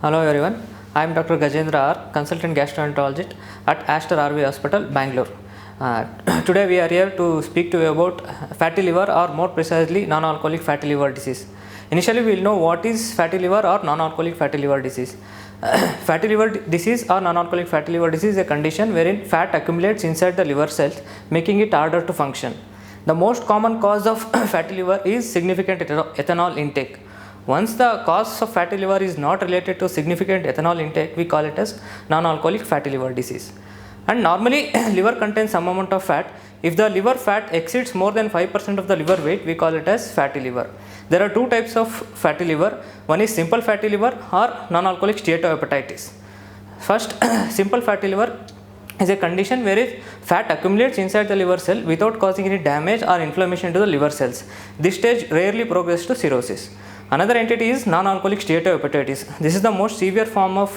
Hello everyone, I am Dr. Gajendra R, Consultant Gastroenterologist at Aster Hospital, Bangalore. Today we are here to speak to you about fatty liver, or more precisely non-alcoholic fatty liver disease. Initially we will know what is fatty liver or non-alcoholic fatty liver disease. Fatty liver disease or non-alcoholic fatty liver disease is a condition wherein fat accumulates inside the liver cells, making it harder to function. The most common cause of fatty liver is significant ethanol intake. Once the cause of fatty liver is not related to significant ethanol intake, we call it as non-alcoholic fatty liver disease. And normally liver contains some amount of fat. If the liver fat exceeds more than 5% of the liver weight, we call it as fatty liver. There are two types of fatty liver. One is simple fatty liver or non-alcoholic steatohepatitis. First, simple fatty liver is a condition where fat accumulates inside the liver cell without causing any damage or inflammation to the liver cells. This stage rarely progresses to cirrhosis. Another entity is non-alcoholic steatohepatitis. This is the most severe form of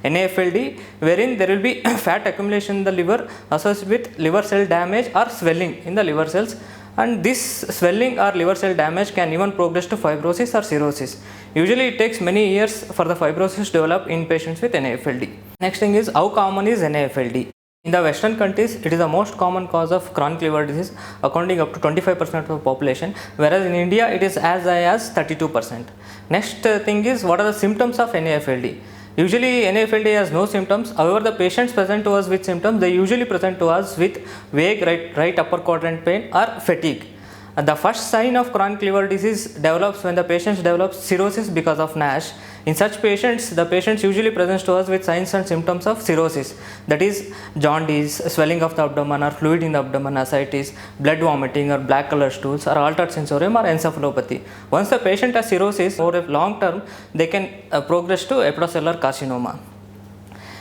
NAFLD, wherein there will be fat accumulation in the liver associated with liver cell damage or swelling in the liver cells, and this swelling or liver cell damage can even progress to fibrosis or cirrhosis. Usually it takes many years for the fibrosis to develop in patients with NAFLD. Next thing is, how common is NAFLD? In the Western countries, it is the most common cause of chronic liver disease, accounting up to 25% of the population, whereas in India it is as high as 32%. Next thing is, what are the symptoms of NAFLD? Usually NAFLD has no symptoms. However, the patients present to us with symptoms, they usually present to us with vague right upper quadrant pain or fatigue. The first sign of chronic liver disease develops when the patient develops cirrhosis because of NASH. In such patients, the patients usually present to us with signs and symptoms of cirrhosis, that is jaundice, swelling of the abdomen or fluid in the abdomen, ascites, blood vomiting or black color stools, or altered sensorium or encephalopathy. Once the patient has cirrhosis, over a long term, they can progress to hepatocellular carcinoma.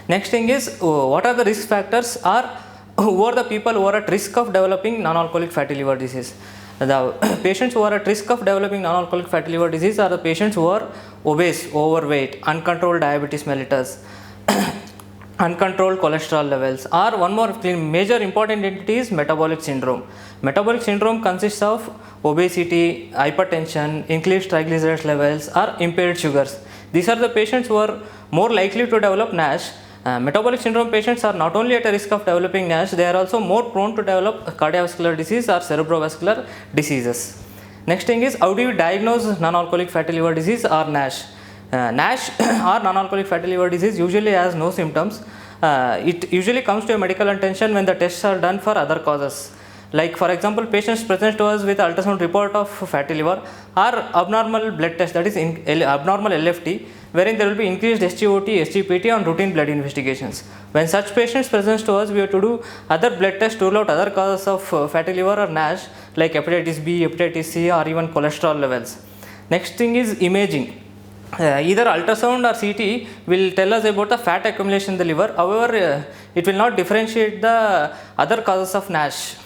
Next thing is, what are the risk factors, or who are the people who are at risk of developing non-alcoholic fatty liver disease? The patients who are at risk of developing non-alcoholic fatty liver disease are the patients who are obese, overweight, uncontrolled diabetes mellitus, uncontrolled cholesterol levels, or one more major important entity is metabolic syndrome. Metabolic syndrome consists of obesity, hypertension, increased triglycerides levels, or impaired sugars. These are the patients who are more likely to develop NASH. Metabolic syndrome patients are not only at a risk of developing NASH, they are also more prone to develop cardiovascular disease or cerebrovascular diseases. Next thing is, how do you diagnose non-alcoholic fatty liver disease or NASH? NASH or non-alcoholic fatty liver disease usually has no symptoms. It usually comes to a medical attention when the tests are done for other causes. Like for example, patients present to us with ultrasound report of fatty liver or abnormal blood test, that is abnormal LFT, wherein there will be increased SGOT, SGPT on routine blood investigations. When such patients present to us, we have to do other blood tests to rule out other causes of fatty liver or NASH, like hepatitis B, hepatitis C, or even cholesterol levels. Next thing is imaging. Either ultrasound or CT will tell us about the fat accumulation in the liver. However, it will not differentiate the other causes of NASH.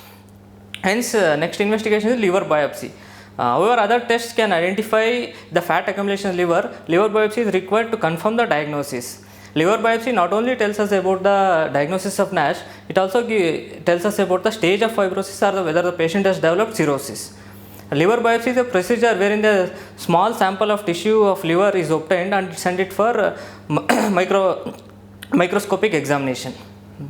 Hence, next investigation is liver biopsy. However, other tests can identify the fat accumulation in liver. Liver biopsy is required to confirm the diagnosis. Liver biopsy not only tells us about the diagnosis of NASH, it also tells us about the stage of fibrosis or whether the patient has developed cirrhosis. Liver biopsy is a procedure wherein the small sample of tissue of liver is obtained and sent it for microscopic examination.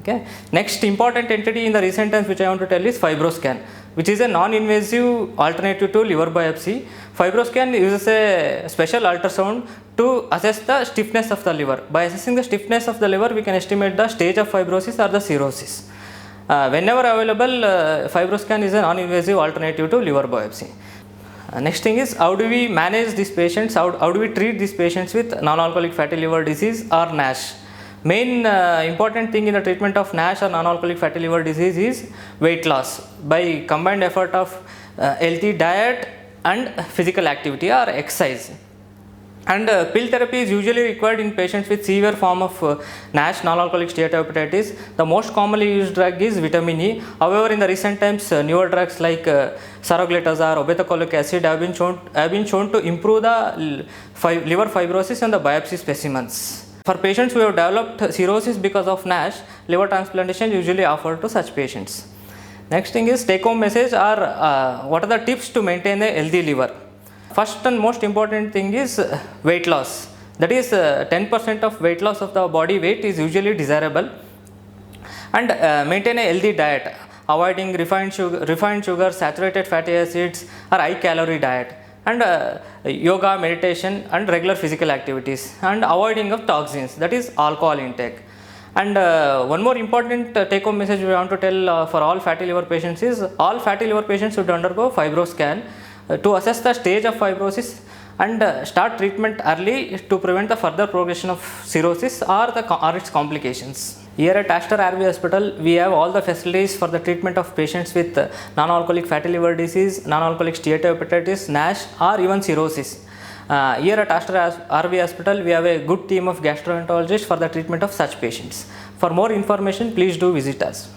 Okay. Next important entity in the recent times which I want to tell is FibroScan, which is a non-invasive alternative to liver biopsy. FibroScan uses a special ultrasound to assess the stiffness of the liver. By assessing the stiffness of the liver, we can estimate the stage of fibrosis or the cirrhosis. Whenever available, FibroScan is a non-invasive alternative to liver biopsy. Next thing is, how do we manage these patients? How do we treat these patients with non-alcoholic fatty liver disease or NASH? Main important thing in the treatment of NASH or non-alcoholic fatty liver disease is weight loss by combined effort of healthy diet and physical activity or exercise. And pill therapy is usually required in patients with severe form of NASH, non-alcoholic steatohepatitis. The most commonly used drug is vitamin E. However, in the recent times, newer drugs like saroglitazar, obeticholic acid have been shown to improve the liver fibrosis and the biopsy specimens. For patients who have developed cirrhosis because of NASH, liver transplantation is usually offered to such patients. Next thing is, take home message are what are the tips to maintain a healthy liver. First and most important thing is weight loss. that is 10% of weight loss of the body weight is usually desirable. And maintain a healthy diet, avoiding refined sugar, saturated fatty acids or high calorie diet, and yoga, meditation and regular physical activities, and avoiding of toxins, that is alcohol intake. And one more important take home message we want to tell for all fatty liver patients is, all fatty liver patients should undergo fibroscan to assess the stage of fibrosis and start treatment early to prevent the further progression of cirrhosis or its complications. Here at Aster RV Hospital, we have all the facilities for the treatment of patients with non-alcoholic fatty liver disease, non-alcoholic steatohepatitis, NASH or even cirrhosis. Here at Aster RV Hospital, we have a good team of gastroenterologists for the treatment of such patients. For more information, please do visit us.